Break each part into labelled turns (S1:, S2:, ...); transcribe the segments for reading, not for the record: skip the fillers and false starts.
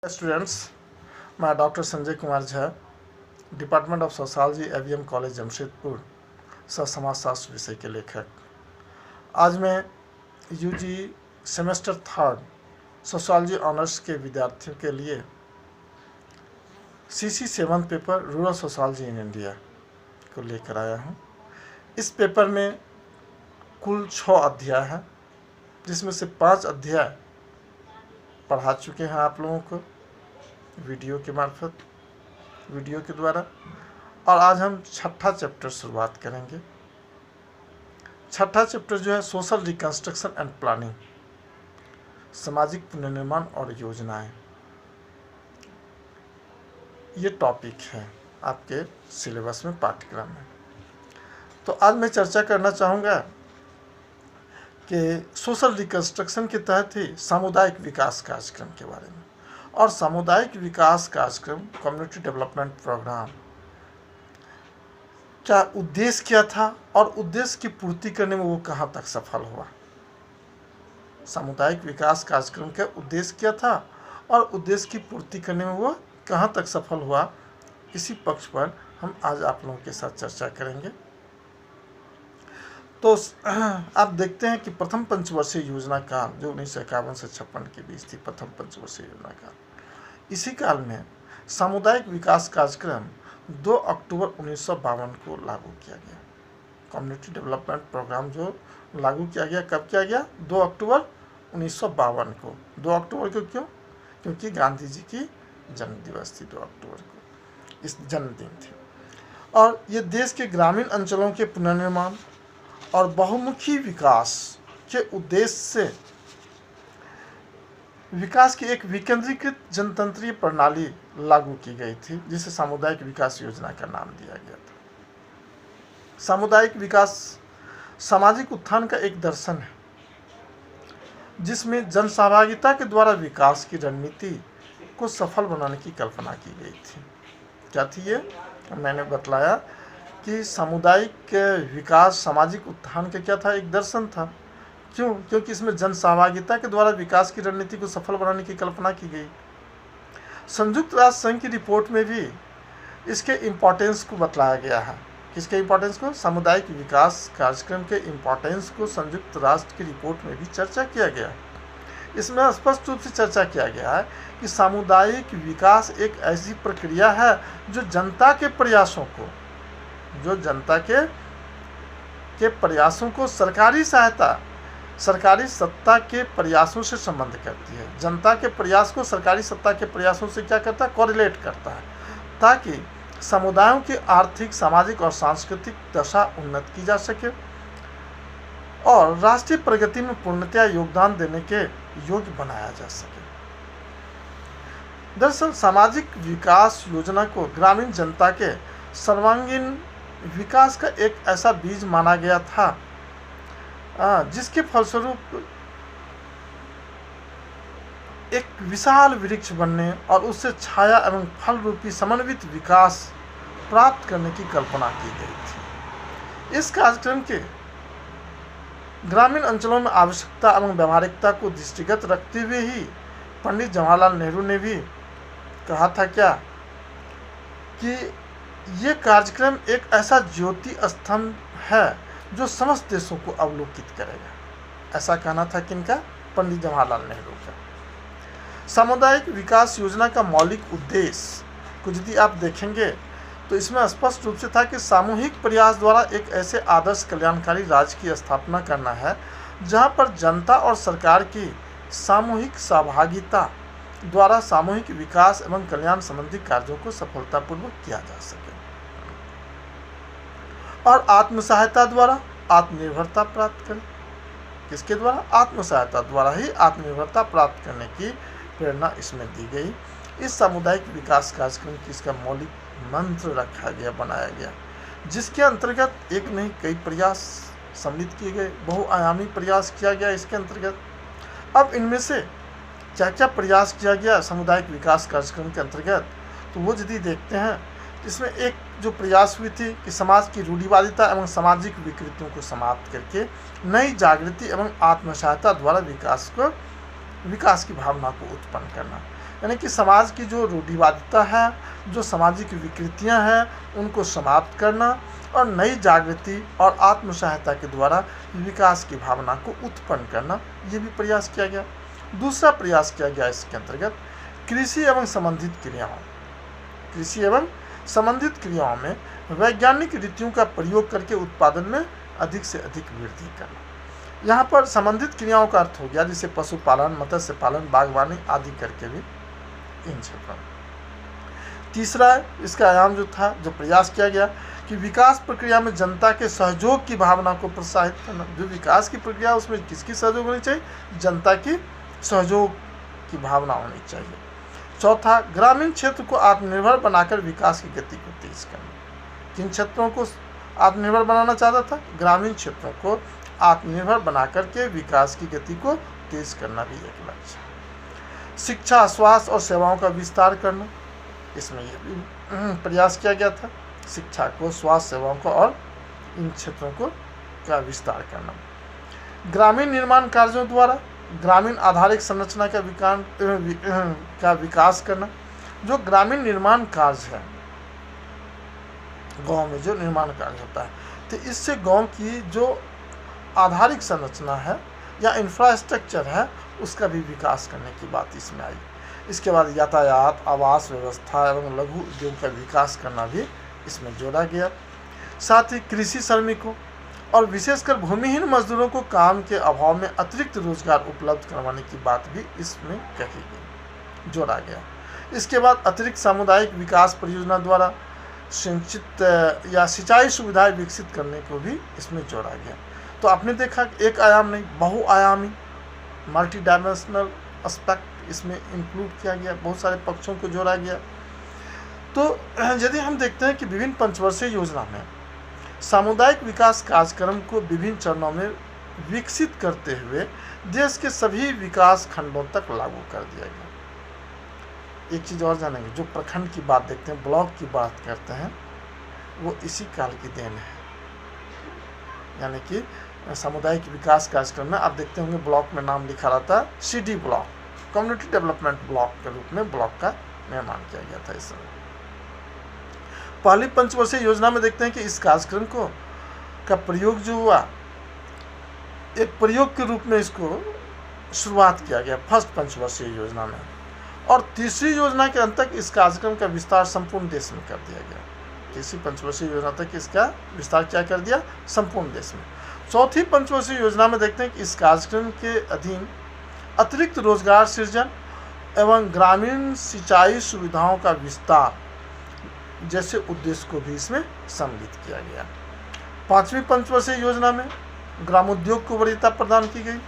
S1: Students, मैं doctor Sanjay Kumar Jha, department of sociology, AVM college Jamshedpur, समाजशास्त्र विषय के लेखक। आज मैं यूजी सेमेस्टर 3 सोशोलॉजी ऑनर्स के विद्यार्थियों के लिए CC 7 paper rural sociology in India को लेकर आया हूँ। इस पेपर में कुल 6 अध्याय हैं, जिसमें से 5 अध्याय पढ़ा चुके हैं आप लोगों को वीडियो के मार्फत, वीडियो के द्वारा। और आज हम 6ठा चैप्टर शुरुआत करेंगे। 6ठा चैप्टर जो है सोशल रिकंस्ट्रक्शन एंड प्लानिंग, सामाजिक पुनर्निर्माण और योजनाएं, ये टॉपिक है आपके सिलेबस में, पाठ्यक्रम में। तो आज मैं चर्चा करना चाहूँगा कि सोशल रिकंस्ट्रक्शन के तहत ही सामुदायिक विकास कार्यक्रम के बारे में। और सामुदायिक विकास कार्यक्रम, कम्युनिटी डेवलपमेंट प्रोग्राम, क्या उद्देश्य क्या था और उद्देश्य की पूर्ति करने में वो कहाँ तक सफल हुआ। सामुदायिक विकास कार्यक्रम का उद्देश्य क्या था और उद्देश्य की पूर्ति करने में वो कहाँ तक सफल हुआ, इसी पक्ष पर हम आज आप लोगों के साथ चर्चा करेंगे। तो आप देखते हैं कि प्रथम पंचवर्षीय योजना काल जो 1951 से 56 के बीच थी, प्रथम पंचवर्षीय योजना काल, इसी काल में सामुदायिक विकास कार्यक्रम 2 अक्टूबर 1952 को लागू किया गया। कम्युनिटी डेवलपमेंट प्रोग्राम जो लागू किया गया, कब किया गया? 2 अक्टूबर 1952 को। 2 अक्टूबर को क्यों? क्योंकि गांधी जी की जन्म दिवस थी, 2 अक्टूबर को इस जन्मदिन थी। और ये देश के ग्रामीण अंचलों के पुनर्निर्माण और बहुमुखी विकास के उद्देश्य से विकास की एक विकेंद्रीकृत जनतंत्रीय प्रणाली लागू की गई थी, जिसे सामुदायिक विकास योजना का नाम दिया गया था। सामुदायिक विकास सामाजिक उत्थान का एक दर्शन है, जिसमें जनसहभागिता के द्वारा विकास की रणनीति को सफल बनाने की कल्पना की गई थी। क्या थी ये? मैंने बतलाया कि सामुदायिक विकास सामाजिक उत्थान का क्या था? एक दर्शन था। क्यों? क्योंकि इसमें जन सहभागिता के द्वारा विकास की रणनीति को सफल बनाने की कल्पना की गई। संयुक्त राष्ट्र संघ की रिपोर्ट में भी इसके इम्पोर्टेंस को बतलाया गया है। किसके इम्पोर्टेंस को? सामुदायिक विकास कार्यक्रम के इम्पोर्टेंस को संयुक्त राष्ट्र की रिपोर्ट में भी चर्चा किया गया है। इसमें स्पष्ट रूप से चर्चा किया गया है कि सामुदायिक विकास एक ऐसी प्रक्रिया है जो जनता के प्रयासों को, प्रयासों को सरकारी सत्ता के प्रयासों से संबंध करती है। जनता के प्रयास को सरकारी सत्ता के प्रयासों से क्या करता है? कोरिलेट करता है, ताकि समुदायों की आर्थिक, सामाजिक और सांस्कृतिक दशा उन्नत की जा सके और राष्ट्रीय प्रगति में पूर्णतया योगदान देने के योग्य बनाया जा सके। दरअसल सामाजिक विकास योजना को ग्रामीण जनता के सर्वांगीण विकास का एक ऐसा बीज माना गया था, जिसके फलस्वरूप एक विशाल वृक्ष बनने और उससे छाया एवं फल रूपी समन्वित विकास प्राप्त करने की कल्पना की गई थी। इस कार्यक्रम के ग्रामीण अंचलों में आवश्यकता एवं व्यवहारिकता को दृष्टिगत रखते हुए ही पंडित जवाहरलाल नेहरू ने भी कहा था क्या कि ये कार्यक्रम एक ऐसा ज्योति स्तंभ है जो समस्त देशों को अवलोकित करेगा। ऐसा कहना था किनका? पंडित जवाहरलाल नेहरू का। सामुदायिक विकास योजना का मौलिक उद्देश्य को यदि आप देखेंगे तो इसमें स्पष्ट रूप से था कि सामूहिक प्रयास द्वारा एक ऐसे आदर्श कल्याणकारी राज्य की स्थापना करना है जहां पर जनता और सरकार की सामूहिक सहभागिता द्वारा सामूहिक विकास एवं कल्याण संबंधी कार्यों को सफलतापूर्वक किया जा सके और आत्म सहायता द्वारा आत्मनिर्भरता प्राप्त करें। किसके द्वारा? आत्म सहायता द्वारा ही आत्मनिर्भरता प्राप्त करने की प्रेरणा इसमें दी गई। इस सामुदायिक विकास कार्यक्रम की इसका मौलिक मंत्र रखा गया, बनाया गया, जिसके अंतर्गत एक नहीं कई प्रयास सम्मिलित किए गए, बहुआयामी प्रयास किया गया इसके अंतर्गत। अब इनमें से क्या क्या प्रयास किया गया सामुदायिक विकास कार्यक्रम के अंतर्गत, तो वो यदि देखते हैं, इसमें एक जो प्रयास हुई थी कि समाज की रूढ़िवादिता एवं सामाजिक विकृतियों को समाप्त करके नई जागृति एवं आत्म सहायता द्वारा विकास की भावना को उत्पन्न करना। यानी कि समाज की जो रूढ़िवादिता है, जो सामाजिक विकृतियां हैं, उनको समाप्त करना और नई जागृति और आत्म सहायता के द्वारा विकास की भावना को उत्पन्न करना, ये भी प्रयास किया गया। दूसरा प्रयास किया गया इसके अंतर्गत कृषि एवं संबंधित क्रियाओं में वैज्ञानिक रीतियों का प्रयोग करके उत्पादन में अधिक से अधिक वृद्धि करना। यहाँ पर संबंधित क्रियाओं का अर्थ हो गया जैसे पशुपालन, मत्स्य पालन, बागवानी आदि करके भी इन क्षेत्रों में। तीसरा इसका आयाम जो था, जो प्रयास किया गया कि विकास प्रक्रिया में जनता के सहयोग की भावना को प्रोत्साहित करना। जो विकास की प्रक्रिया उसमें किसकी सहयोग होनी चाहिए? जनता की सहयोग की भावना होनी चाहिए। चौथा, ग्रामीण क्षेत्र को आत्मनिर्भर बनाकर विकास की गति को तेज करना। किन क्षेत्रों को आत्मनिर्भर बनाना चाहता था? ग्रामीण क्षेत्रों को आत्मनिर्भर बनाकर के विकास की गति को तेज करना भी एक लक्ष्य। शिक्षा, स्वास्थ्य और सेवाओं का विस्तार करना, इसमें यह भी प्रयास किया गया था। शिक्षा को, स्वास्थ्य सेवाओं को और इन क्षेत्रों को का विस्तार करना। ग्रामीण निर्माण कार्यों द्वारा ग्रामीण आधारित संरचना का विकास करना। जो ग्रामीण निर्माण कार्य है, गांव में जो निर्माण कार्य होता है, तो इससे गांव की जो आधारिक संरचना है या इंफ्रास्ट्रक्चर है, उसका भी विकास करने की बात इसमें आई। इसके बाद यातायात, आवास व्यवस्था एवं लघु उद्योग का विकास करना भी इसमें जोड़ा गया। साथ ही कृषि श्रमिकों और विशेषकर भूमिहीन मजदूरों को काम के अभाव में अतिरिक्त रोजगार उपलब्ध करवाने की बात भी इसमें कही गई, जोड़ा गया। इसके बाद अतिरिक्त सामुदायिक विकास परियोजना द्वारा सिंचित या सिंचाई सुविधाएं विकसित करने को भी इसमें जोड़ा गया। तो आपने देखा कि एक आयाम नहीं, बहुआयामी मल्टी डायमेंशनल एस्पेक्ट इसमें इंक्लूड किया गया, बहुत सारे पक्षों को जोड़ा गया। तो यदि हम देखते हैं कि विभिन्न पंचवर्षीय योजना में सामुदायिक विकास कार्यक्रम को विभिन्न चरणों में विकसित करते हुए देश के सभी विकास खंडों तक लागू कर दिया गया। एक चीज़ और जानेंगे, जो प्रखंड की बात देखते हैं, ब्लॉक की बात करते हैं, वो इसी काल की देन है। यानी कि सामुदायिक विकास कार्यक्रम में आप देखते होंगे ब्लॉक में नाम लिखा रहता है CD block, community development block के रूप में ब्लॉक का निर्माण किया गया था इस समय। पहली पंचवर्षीय योजना में देखते हैं कि इस कार्यक्रम का प्रयोग जो हुआ, एक प्रयोग के रूप में इसको शुरुआत किया गया फर्स्ट पंचवर्षीय योजना में, और तीसरी योजना के अंत तक इस कार्यक्रम का विस्तार संपूर्ण देश में कर दिया गया। तीसरी पंचवर्षीय योजना तक इसका विस्तार क्या कर दिया? संपूर्ण देश में। चौथी पंचवर्षीय योजना में देखते हैं कि इस कार्यक्रम के अधीन अतिरिक्त रोजगार सृजन एवं ग्रामीण सिंचाई सुविधाओं का विस्तार जैसे उद्देश्य को भी इसमें सम्मिलित किया गया। पांचवी पंचवर्षीय योजना में ग्रामोद्योग को वरीयता प्रदान की गई,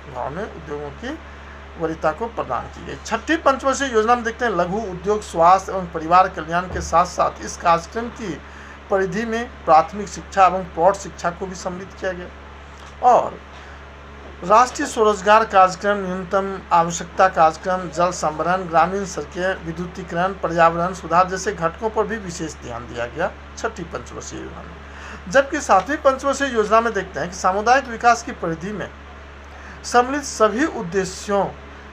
S1: गाँव में उद्योगों की वरीयता को प्रदान की गई। छठी पंचवर्षीय योजना में देखते हैं लघु उद्योग, स्वास्थ्य एवं परिवार कल्याण के साथ साथ इस कार्यक्रम की परिधि में प्राथमिक शिक्षा एवं प्रौढ़ शिक्षा को भी सम्मिलित किया गया। और राष्ट्रीय स्वरोजगार कार्यक्रम, न्यूनतम आवश्यकता कार्यक्रम, जल संभरण, ग्रामीण सड़कें, विद्युतीकरण, पर्यावरण सुधार जैसे घटकों पर भी विशेष ध्यान दिया गया छठी पंचवर्षीय योजना में। जबकि सातवीं पंचवर्षीय योजना में देखते हैं कि सामुदायिक विकास की परिधि में सम्मिलित सभी उद्देश्यों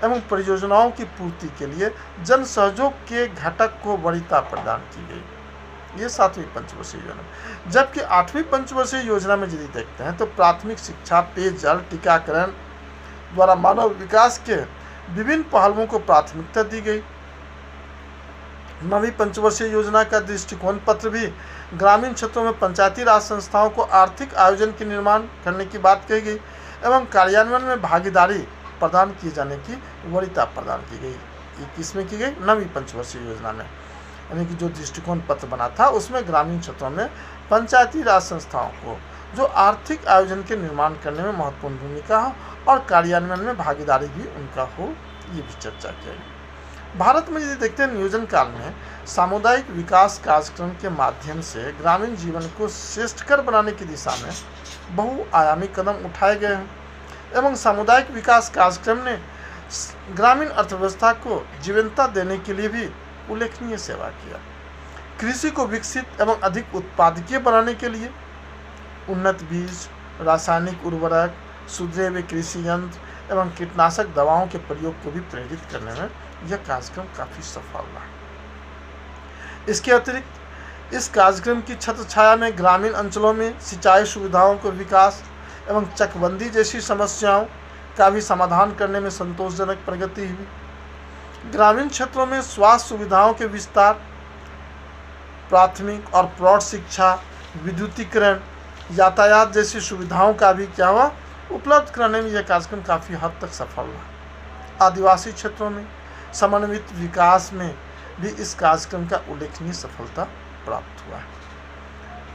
S1: एवं परियोजनाओं की पूर्ति के लिए जन सहयोग के घटक को वरीयता प्रदान की गई। ये सातवीं पंचवर्षीय योजना। जबकि आठवीं पंचवर्षीय योजना में यदि देखते हैं तो प्राथमिक शिक्षा, पेयजल, टीकाकरण द्वारा मानव विकास के विभिन्न पहलुओं को प्राथमिकता दी गई। नवीं पंचवर्षीय योजना का दृष्टिकोण पत्र भी ग्रामीण क्षेत्रों में पंचायती राज संस्थाओं को आर्थिक आयोजन के निर्माण करने की बात कही गई एवं कार्यान्वयन में भागीदारी प्रदान किए जाने की वरीयता प्रदान की गई। ये किसमें की गई? नवीं पंचवर्षीय योजना में। यानी कि जो दृष्टिकोण पत्र बना था उसमें ग्रामीण क्षेत्रों में पंचायती राज संस्थाओं को जो आर्थिक आयोजन के निर्माण करने में महत्वपूर्ण भूमिका हो और कार्यान्वयन में भागीदारी भी उनका हो, ये भी चर्चा की गई। भारत में यदि देखते हैं नियोजन काल में सामुदायिक विकास कार्यक्रम के माध्यम से ग्रामीण जीवन को श्रेष्ठकर बनाने की दिशा में बहुआयामी कदम उठाए गए हैं एवं सामुदायिक विकास कार्यक्रम ने ग्रामीण अर्थव्यवस्था को जीवंतता देने के लिए भी उल्लेखनीय सेवा किया। कृषि को विकसित एवं अधिक उत्पादकीय बनाने के लिए उन्नत बीज, रासायनिक उर्वरक, सुधरे हुए कृषि यंत्र एवं कीटनाशक दवाओं के प्रयोग को भी प्रेरित करने में यह कार्यक्रम काफ़ी सफल रहा। इसके अतिरिक्त इस कार्यक्रम की छत्र छाया में ग्रामीण अंचलों में सिंचाई सुविधाओं को विकास एवं चकबंदी जैसी समस्याओं का भी समाधान करने में संतोषजनक प्रगति हुई। ग्रामीण क्षेत्रों में स्वास्थ्य सुविधाओं के विस्तार, प्राथमिक और प्रौढ़ शिक्षा, विद्युतीकरण, यातायात जैसी सुविधाओं का भी क्या हुआ उपलब्ध कराने में यह कार्यक्रम काफ़ी हद तक सफल रहा। आदिवासी क्षेत्रों में समन्वित विकास में भी इस कार्यक्रम का उल्लेखनीय सफलता प्राप्त हुआ है।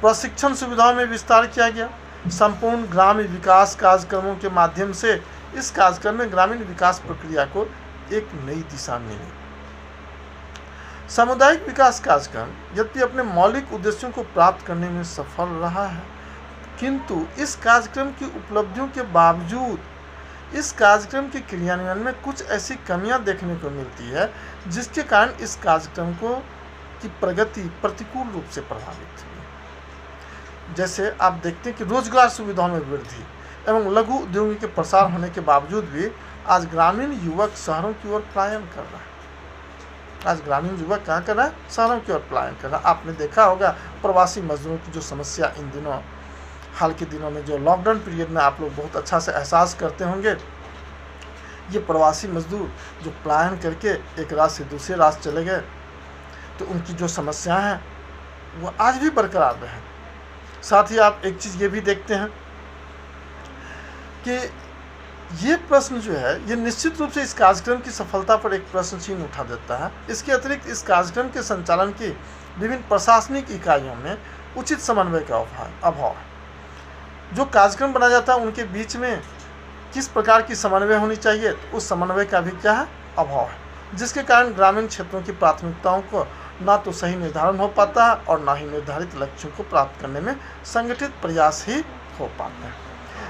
S1: प्रशिक्षण सुविधाओं में विस्तार किया गया। संपूर्ण ग्रामीण विकास कार्यक्रमों के माध्यम से इस कार्यक्रम में ग्रामीण विकास प्रक्रिया को एक नई दिशा मिली। सामुदायिक विकास कार्यक्रम यद्यपि अपने मौलिक उद्देश्यों को प्राप्त करने में सफल रहा है, किंतु इस कार्यक्रम की उपलब्धियों के बावजूद इस कार्यक्रम के क्रियान्वयन में कुछ ऐसी कमियां देखने को मिलती है जिसके कारण इस कार्यक्रम की प्रगति प्रतिकूल रूप से प्रभावित हुई। जैसे आप देखते हैं कि रोजगार सुविधाओं में वृद्धि एवं लघु उद्योगों के प्रसार होने के बावजूद भी आज ग्रामीण युवक शहरों की ओर पलायन कर रहा है। आज ग्रामीण युवक कहाँ कर रहा है? शहरों की ओर पलायन कर रहा है। आपने देखा होगा प्रवासी मजदूरों की जो समस्या इन दिनों हाल के दिनों में जो लॉकडाउन पीरियड में आप लोग बहुत अच्छा से एहसास करते होंगे। ये प्रवासी मजदूर जो पलायन करके एक राज्य से दूसरे राज्य चले गए, तो उनकी जो समस्याएं हैं वो आज भी बरकरार रहे। साथ ही आप एक चीज़ ये भी देखते हैं कि ये प्रश्न जो है ये निश्चित रूप से इस कार्यक्रम की सफलता पर एक प्रश्न चिन्ह उठा देता है। इसके अतिरिक्त इस कार्यक्रम के संचालन की विभिन्न प्रशासनिक इकाइयों में उचित समन्वय का अभाव है। जो कार्यक्रम बनाया जाता है उनके बीच में किस प्रकार की समन्वय होनी चाहिए, तो उस समन्वय का भी क्या है? अभाव है, जिसके कारण ग्रामीण क्षेत्रों की प्राथमिकताओं को ना तो सही निर्धारण हो पाता है और ना ही निर्धारित लक्ष्यों को प्राप्त करने में संगठित प्रयास ही हो पाते हैं।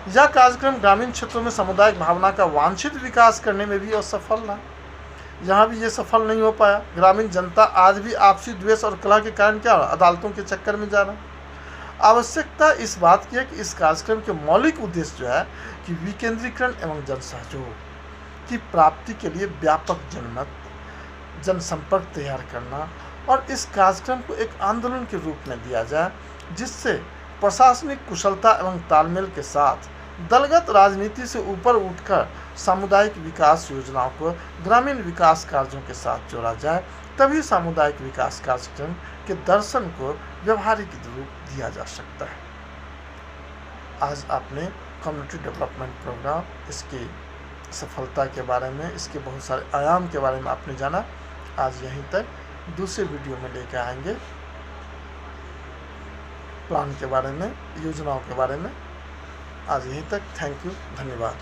S1: यह कार्यक्रम ग्रामीण क्षेत्रों में सामुदायिक भावना का वांछित विकास करने में भी असफल रहा। यहाँ भी ये सफल नहीं हो पाया। ग्रामीण जनता आज भी आपसी द्वेष और कलह के कारण क्या अदालतों के चक्कर में जा रहा है। आवश्यकता इस बात की है कि इस कार्यक्रम के मौलिक उद्देश्य जो है कि विकेंद्रीकरण एवं जनसहयोग की प्राप्ति के लिए व्यापक जनमत, जनसंपर्क तैयार करना और इस कार्यक्रम को एक आंदोलन के रूप में दिया जाए, जिससे प्रशासनिक कुशलता एवं तालमेल के साथ दलगत राजनीति से ऊपर उठकर सामुदायिक विकास योजनाओं को ग्रामीण विकास कार्यों के साथ जोड़ा जाए, तभी सामुदायिक विकास कार्यक्रम के दर्शन को व्यवहारिक रूप दिया जा सकता है। आज आपने कम्युनिटी डेवलपमेंट प्रोग्राम, इसकी सफलता के बारे में, इसके बहुत सारे आयाम के बारे में आपने जाना। आज यहीं तक, दूसरे वीडियो में लेकर आएंगे प्लान के बारे में, योजनाओं के बारे में। आज यहीं तक। थैंक यू, धन्यवाद।